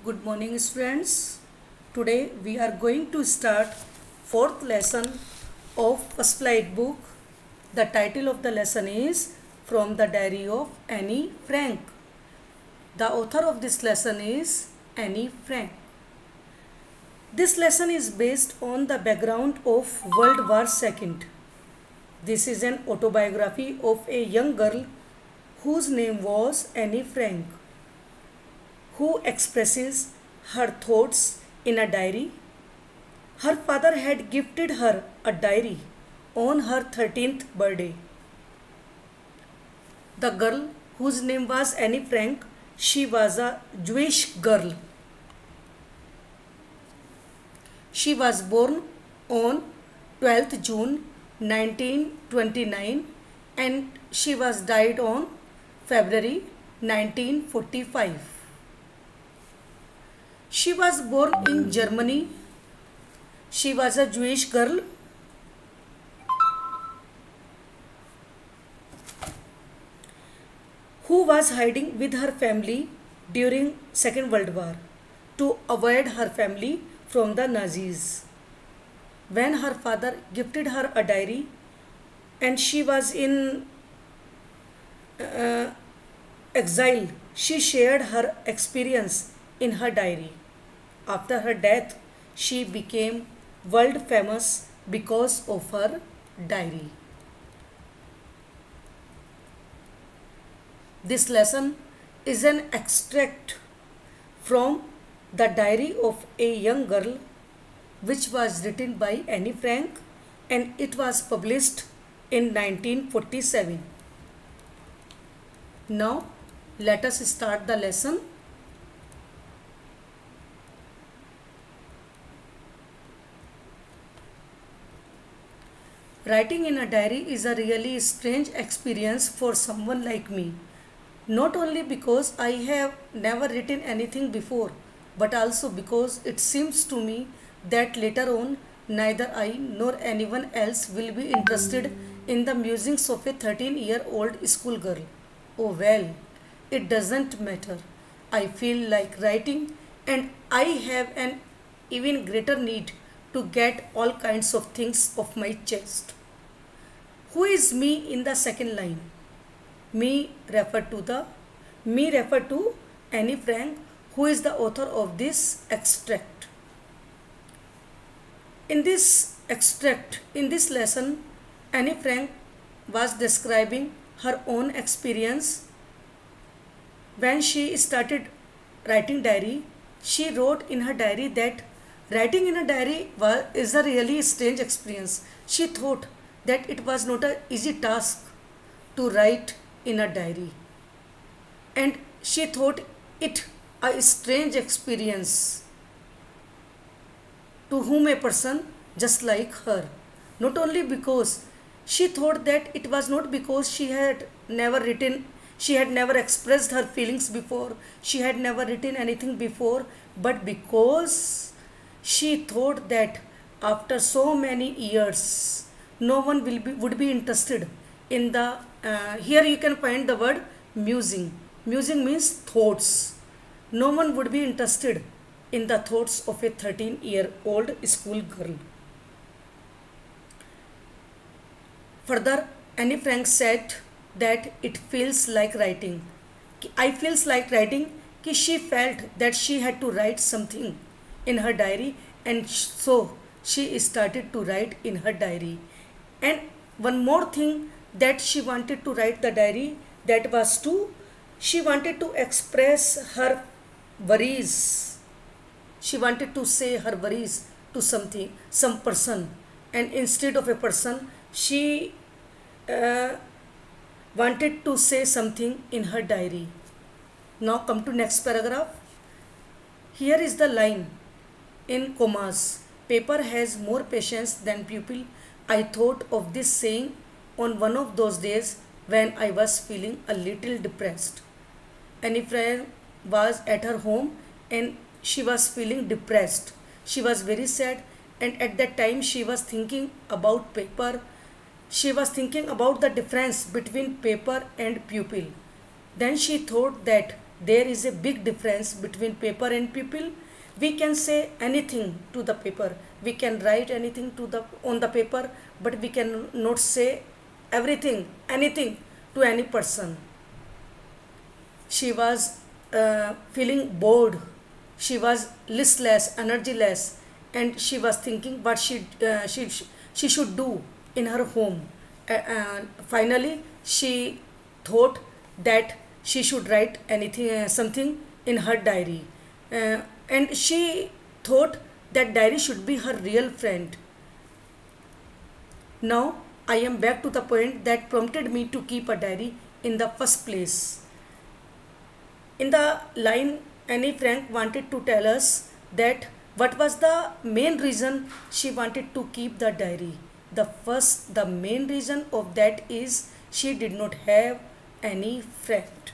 Good morning students. Today we are going to start fourth lesson of first flight book. The title of the lesson is From the Diary of Annie Frank. The author of this lesson is Annie Frank. This lesson is based on the background of World War II. This is an autobiography of a young girl whose name was Annie Frank, who expresses her thoughts in a diary. Her father had gifted her a diary on her 13th birthday. The girl, whose name was Annie Frank, she was a Jewish girl. She was born on 12th June 1929 and she was died on February 1945. She was born in Germany. She was a Jewish girl. Who was hiding with her family during Second World War to avoid her family from the Nazis. When her father gifted her a diary and she was in exile, she shared her experience in her diary. After her death, she became world famous because of her diary. This lesson is an extract from the diary of a young girl which was written by Annie Frank and it was published in 1947. Now let us start the lesson. Writing in a diary is a really strange experience for someone like me. Not only because I have never written anything before, but also because it seems to me that later on neither I nor anyone else will be interested in the musings of a 13-year-old schoolgirl. Oh well, it doesn't matter. I feel like writing and I have an even greater need to get all kinds of things off my chest. Who is me in the second line? Me refer to Annie Frank, who is the author of this extract. In this extract, in this lesson, Annie Frank was describing her own experience. When she started writing diary, she wrote in her diary that writing in a diary is a really strange experience. She thought that it was not an easy task to write in a diary, and she thought it a strange experience to whom a person just like her. Not only because she thought that it was not because she had never expressed her feelings before, she had never written anything before, but because she thought that after so many years no one would be interested in the here you can find the word musing. Musing means thoughts. No one would be interested in the thoughts of a 13-year-old school girl. Further, Annie Frank said that it feels like writing. I feels like writing. She felt that she had to write something in her diary, and so she started to write in her diary. And one more thing that she wanted to write the diary, that was she wanted to express her worries. She wanted to say her worries to some person, and instead of a person, she wanted to say something in her diary. Now come to next paragraph. Here is the line in commas. Paper has more patience than pupil. I thought of this saying on one of those days when I was feeling a little depressed. Annie Frank was at her home and she was feeling depressed. She was very sad, and at that time she was thinking about paper. She was thinking about the difference between paper and pupil. Then she thought that there is a big difference between paper and people. We can say anything to the paper, we can write anything to the on the paper, but we can not say everything, anything to any person. She was feeling bored, she was listless, energyless, and she was thinking what she should do in her home. Finally she thought that she should write anything, something in her diary. And she thought that diary should be her real friend. Now I am back to the point that prompted me to keep a diary in the first place. In the line, Annie Frank wanted to tell us that what was the main reason she wanted to keep the diary. The main reason of that is she did not have any friend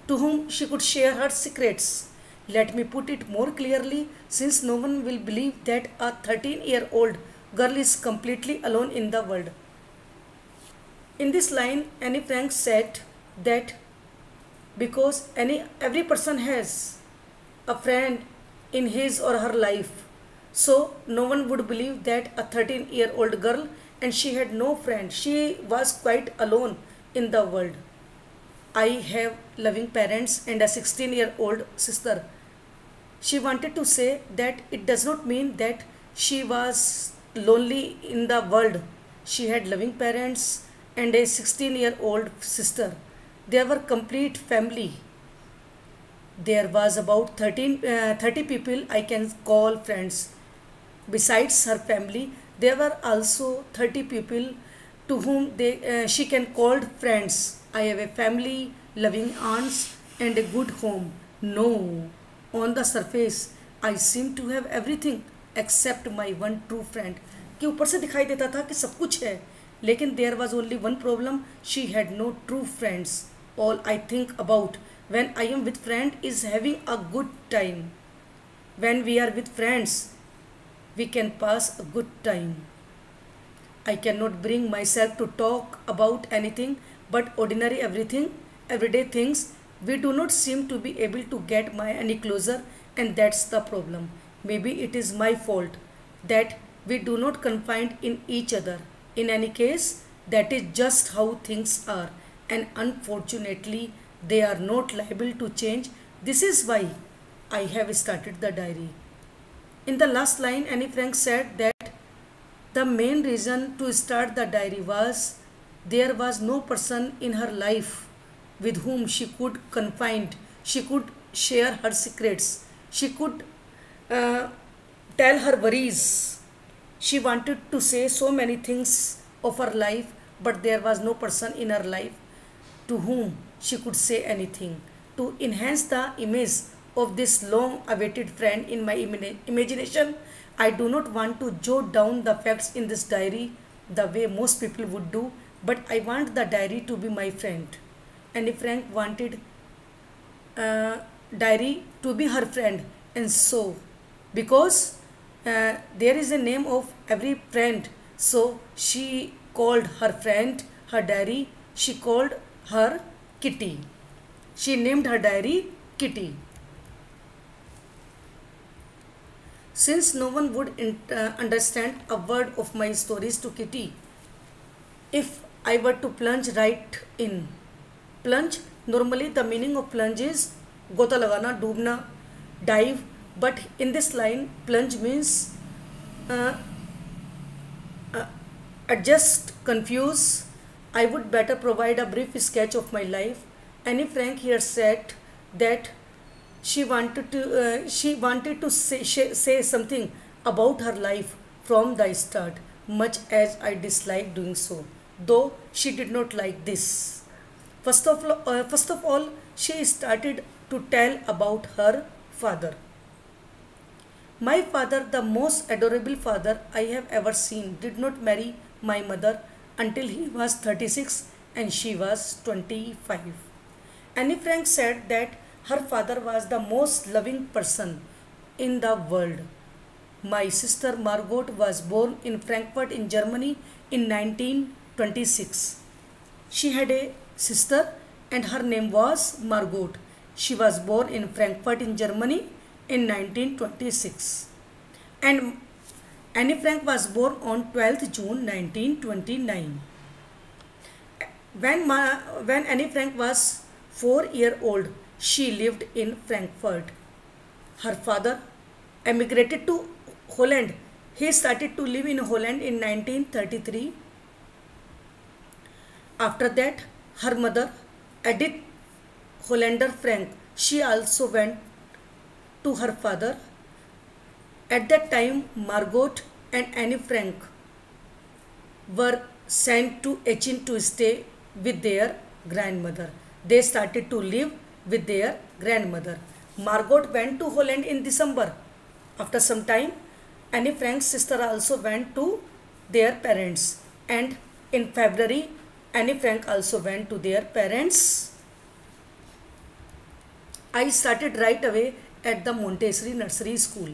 to whom she could share her secrets. Let me put it more clearly, since no one will believe that a 13-year-old girl is completely alone in the world. In this line, Annie Frank said that because every person has a friend in his or her life, so no one would believe that a 13-year-old girl and she had no friend. She was quite alone in the world. I have loving parents and a 16-year-old sister. She wanted to say that it does not mean that she was lonely in the world. She had loving parents and a 16-year-old sister. They were complete family. There was about 30 people I can call friends. Besides her family, there were also 30 people to whom she can call friends. I have a family, loving aunts, and a good home. No, on the surface, I seem to have everything except my one true friend. कि ऊपर से दिखाई देता था कि सब कुछ है, लेकिन there was only one problem. She had no true friends. All I think about when I am with friend is having a good time. When we are with friends, we can pass a good time. I cannot bring myself to talk about anything but ordinary everyday things. We do not seem to be able to get any closer, and that's the problem. Maybe it is my fault that we do not confide in each other. In any case, that is just how things are, and unfortunately, they are not liable to change. This is why I have started the diary. In the last line, Annie Frank said that the main reason to start the diary was there was no person in her life with whom she could confide, she could share her secrets, she could tell her worries. She wanted to say so many things of her life, but there was no person in her life to whom she could say anything. To enhance the image of this long awaited friend in my imagination, I do not want to jot down the facts in this diary the way most people would do, but I want the diary to be my friend. Annie Frank wanted diary to be her friend, and so because there is a name of every friend, so she called her friend her diary. She called her Kitty. She named her diary Kitty. Since no one would understand a word of my stories to Kitty, if I were to plunge right in. Plunge, normally the meaning of plunge is gota lagana, doobna, dive, but in this line, plunge means adjust, confuse. I would better provide a brief sketch of my life. Annie Frank here said that she wanted to say something about her life from the start, much as I dislike doing so, though she did not like this. First of all, she started to tell about her father. My father, the most adorable father I have ever seen, did not marry my mother until he was 36 and she was 25. Annie Frank said that her father was the most loving person in the world. My sister Margot was born in Frankfurt in Germany in 1926. She had a sister and her name was Margot, She was born in Frankfurt in Germany in 1926. And Annie Frank was born on 12th June 1929. When Annie Frank was 4 years old, she lived in Frankfurt. Her father emigrated to Holland. He started to live in Holland in 1933. After that, her mother, Edith Hollander Frank, she also went to her father. At that time, Margot and Annie Frank were sent to Aachen to stay with their grandmother. They started to live with their grandmother. Margot went to Holland in December. After some time, Annie Frank's sister also went to their parents. And in February, Annie Frank also went to their parents. I started right away at the Montessori Nursery School.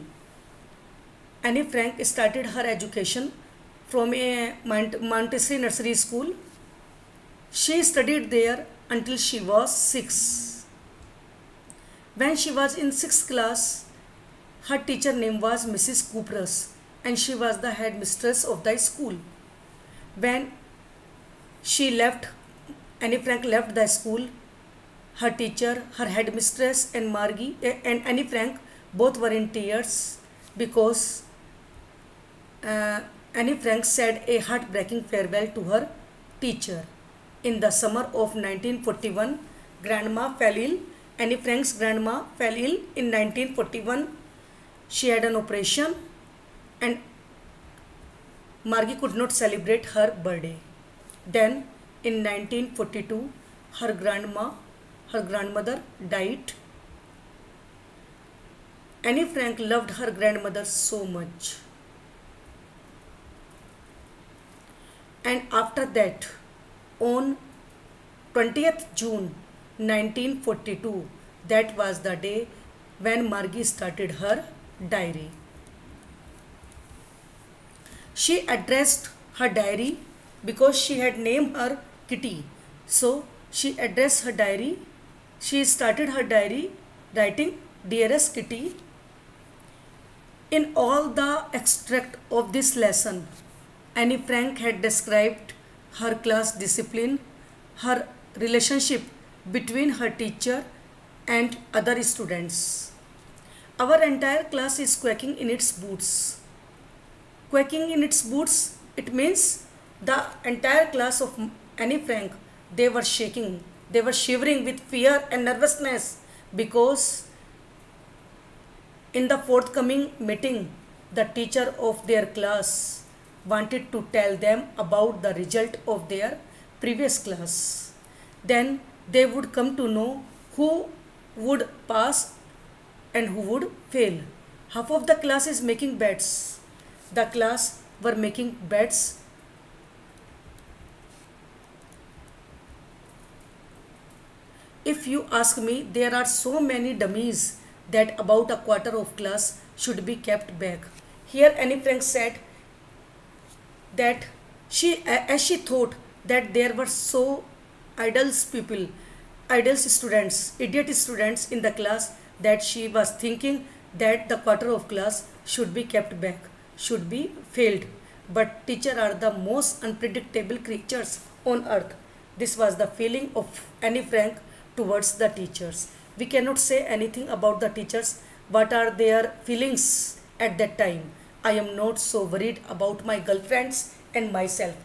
Annie Frank started her education from a Montessori Nursery School. She studied there until she was 6. When she was in 6th class, her teacher name was Mrs. Kupras and she was the headmistress of the school. When she left, Annie Frank left the school, her teacher, her headmistress and Margie and Annie Frank both were in tears because Annie Frank said a heartbreaking farewell to her teacher. In the summer of 1941, grandma fell ill. Annie Frank's grandma fell ill in 1941. She had an operation and Margie could not celebrate her birthday. Then in 1942, her grandmother died. Annie Frank loved her grandmother so much. And after that, on 20th June 1942, that was the day when Margie started her diary. She addressed her diary because she had named her Kitty. So she addressed her diary. She started her diary writing, "Dearest Kitty." In all the extract of this lesson, Annie Frank had described her class discipline, her relationship between her teacher and other students. Our entire class is quaking in its boots. Quaking in its boots, it means the entire class of Annie Frank, they were shaking, they were shivering with fear and nervousness because in the forthcoming meeting, the teacher of their class wanted to tell them about the result of their previous class. Then they would come to know who would pass and who would fail. Half of the class is making bets. The class were making bets. If you ask me, there are so many dummies that about a quarter of class should be kept back. Here Annie Frank said that as she thought that there were so idle students, idiot students in the class, that she was thinking that the quarter of class should be kept back, should be failed. But teachers are the most unpredictable creatures on earth. This was the feeling of Annie Frank towards the teachers. We cannot say anything about the teachers. What are their feelings at that time? I am not so worried about my girlfriends and myself.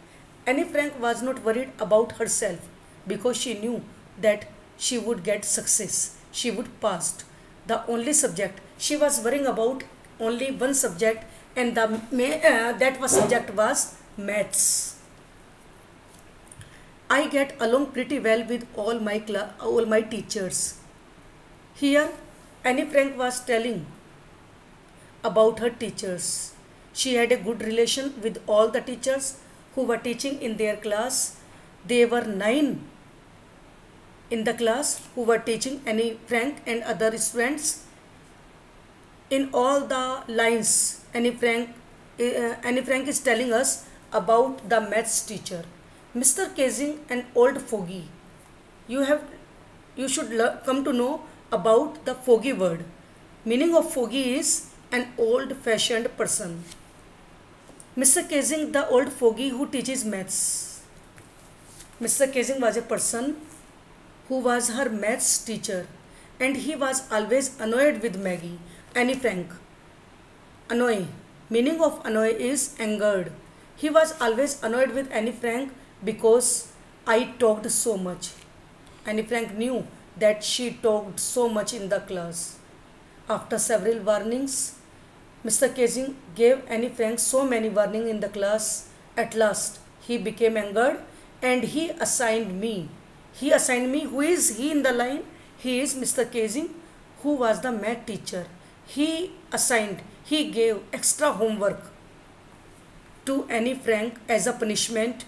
Annie Frank was not worried about herself because she knew that she would get success. She would pass. The only subject she was worrying about, only one subject, and that subject was maths. I get along pretty well with all my teachers. Here, Annie Frank was telling about her teachers. She had a good relation with all the teachers who were teaching in their class. There were 9 in the class who were teaching Annie Frank and other students. In all the lines, Annie Frank is telling us about the maths teacher. Mr. Casing, an old fogey. You should come to know about the foggy word. Meaning of foggy is an old-fashioned person. Mr. Casing, the old fogey who teaches maths. Mr. Casing was a person who was her maths teacher, and he was always annoyed with Maggie. Annie Frank. Annoy. Meaning of annoy is angered. He was always annoyed with Annie Frank because I talked so much. Annie Frank knew that she talked so much in the class. After several warnings, Mr. Casing gave Annie Frank so many warnings in the class. At last, he became angered and he assigned me. He assigned me. Who is he in the line? He is Mr. Casing, who was the math teacher. He gave extra homework to Annie Frank as a punishment,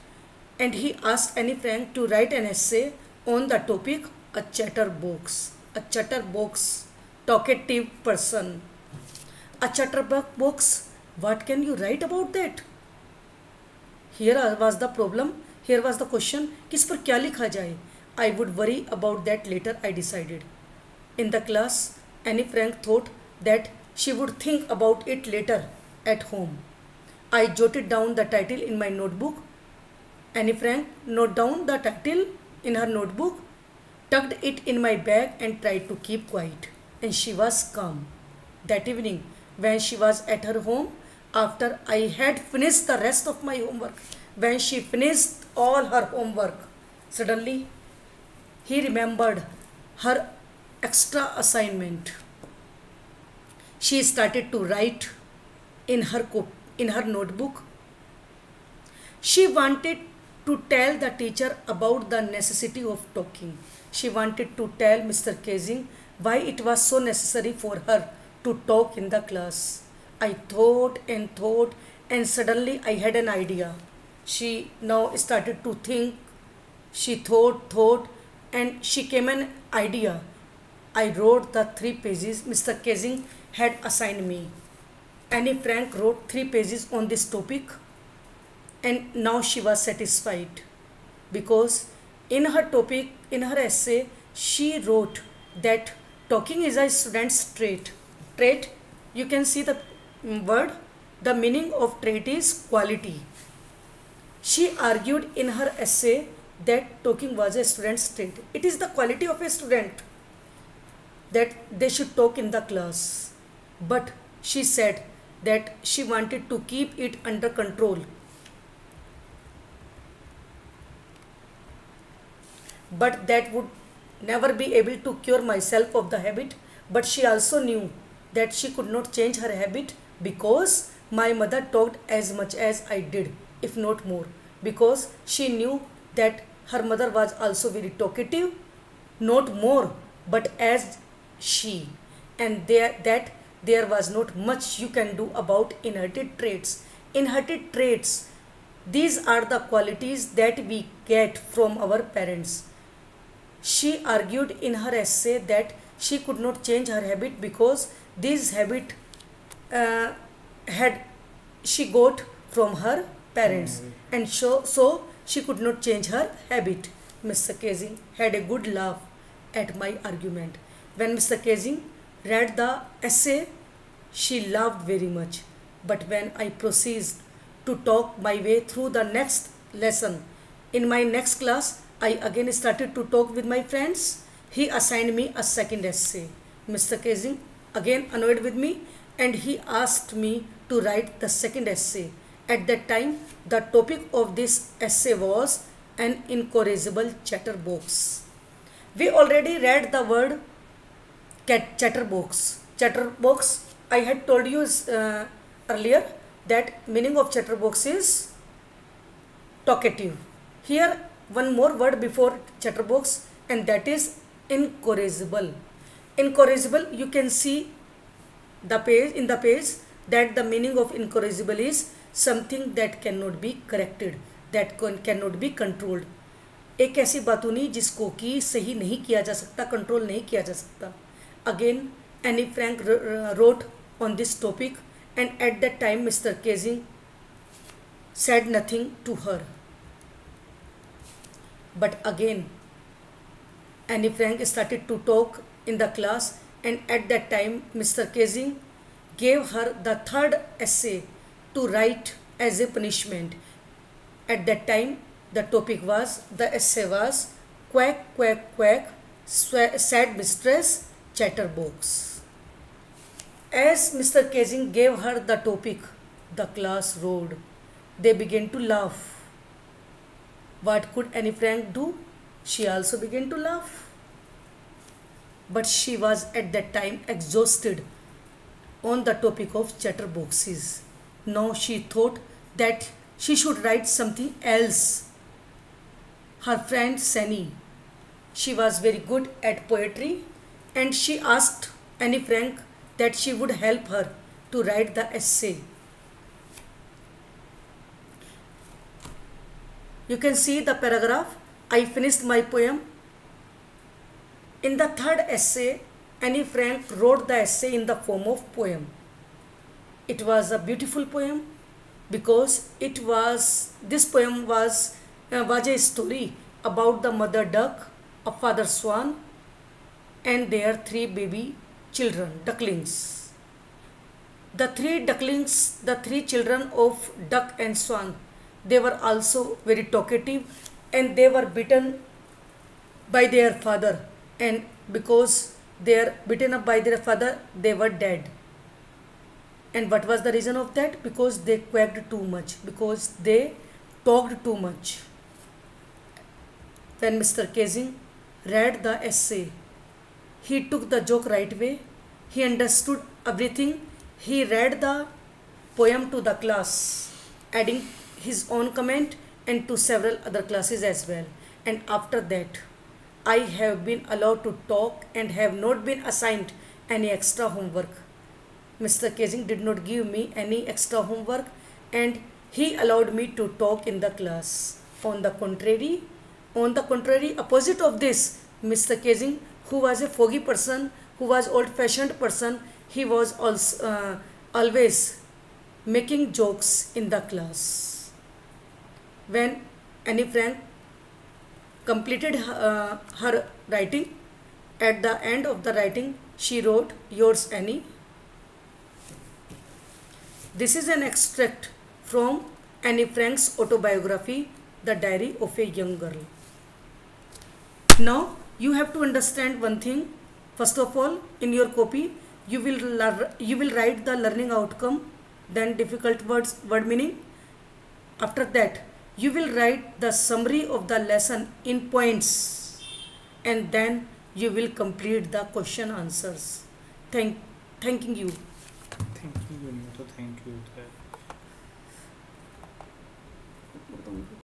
and he asked Annie Frank to write an essay on the topic a chatterbox. A chatterbox, talkative person. A chatterbox, what can you write about that? Here was the problem. Here was the question, किस पर क्या लिखा जाए? I would worry about that later, I decided. In the class, Annie Frank thought that she would think about it later at home. I jotted down the title in my notebook. Annie Frank noted down the title in her notebook, tucked it in my bag and tried to keep quiet. And she was calm. That evening, when she was at her home, after I had finished the rest of my homework, when she finished all her homework, suddenly he remembered her extra assignment. She started to write in her notebook. She wanted to tell the teacher about the necessity of talking. She wanted to tell Mr. Casing why it was so necessary for her to talk in the class. I thought, and suddenly I had an idea. She now started to think. She thought, and she came an idea. I wrote the 3 pages Mr. Casing had assigned me. Annie Frank wrote 3 pages on this topic, and now she was satisfied because in her essay, she wrote that talking is a student's trait. Trait, you can see the word. The meaning of trait is quality. She argued in her essay that talking was a student's trait. It is the quality of a student that they should talk in the class. But she said that she wanted to keep it under control. But that would never be able to cure myself of the habit. But she also knew that she could not change her habit because my mother talked as much as I did, if not more. Because she knew that her mother was also very talkative, not more, but as she. And there was not much you can do about inherited traits. Inherited traits, these are the qualities that we get from our parents. She argued in her essay that she could not change her habit because this habit had she got from her parents, and so she could not change her habit. Mr. Casing had a good laugh at my argument. When Mr. Casing read the essay, she laughed very much. But when I proceeded to talk my way through the next lesson, in my next class, I again started to talk with my friends. He assigned me a second essay. Mr. Casing again annoyed with me, and he asked me to write the second essay. At that time, the topic of this essay was an incorrigible chatterbox. We already read the word chatterbox. Chatterbox, I had told you earlier that meaning of chatterbox is talkative. Here, one more word before chatterbox, and that is incorrigible. Incorrigible, you can see the page that the meaning of incorrigible is something that cannot be corrected, that cannot be controlled. एक ऐसी बातूनी जिसको कि सही नहीं किया जा सकता, control नहीं किया जा सकता. Again, Annie Frank wrote on this topic, and at that time Mr. Casing said nothing to her. But again, Annie Frank started to talk in the class, and at that time Mr. Casing gave her the third essay to write as a punishment. At that time the essay was quack quack quack, said mistress Chatterbox. As Mr. Casing gave her the topic, the class roared. They began to laugh. What could Annie Frank do? She also began to laugh. But she was at that time exhausted on the topic of chatterboxes. Now she thought that she should write something else. Her friend Sani, she was very good at poetry, and she asked Annie Frank that she would help her to write the essay. You can see the paragraph. I finished my poem. In the third essay, Annie Frank wrote the essay in the form of poem. It was a beautiful poem because this poem was a story about the mother duck, a father swan, and their three baby children, ducklings. The three children of duck and swan, they were also very talkative, and they were bitten by their father, and because they are beaten up by their father, they were dead. And what was the reason of that? Because they quacked too much, because they talked too much. When Mr. Casing read the essay, he took the joke right way. He understood everything. He read the poem to the class, adding his own comment, and to several other classes as well. And after that, I have been allowed to talk and have not been assigned any extra homework. Mr. Casing did not give me any extra homework, and he allowed me to talk in the class. On the contrary, opposite of this, Mr. Casing, who was a foggy person, who was old-fashioned person, he was also always making jokes in the class. When Annie Frank completed her writing, at the end of the writing, she wrote, "Yours, Annie." This is an extract from Annie Frank's autobiography, The Diary of a Young Girl. Now, you have to understand one thing. First of all, in your copy, you will write the learning outcome, then difficult words, word meaning. After that, you will write the summary of the lesson in points, and then you will complete the question answers. Thanking you. Thank you, Vinita. Thank you.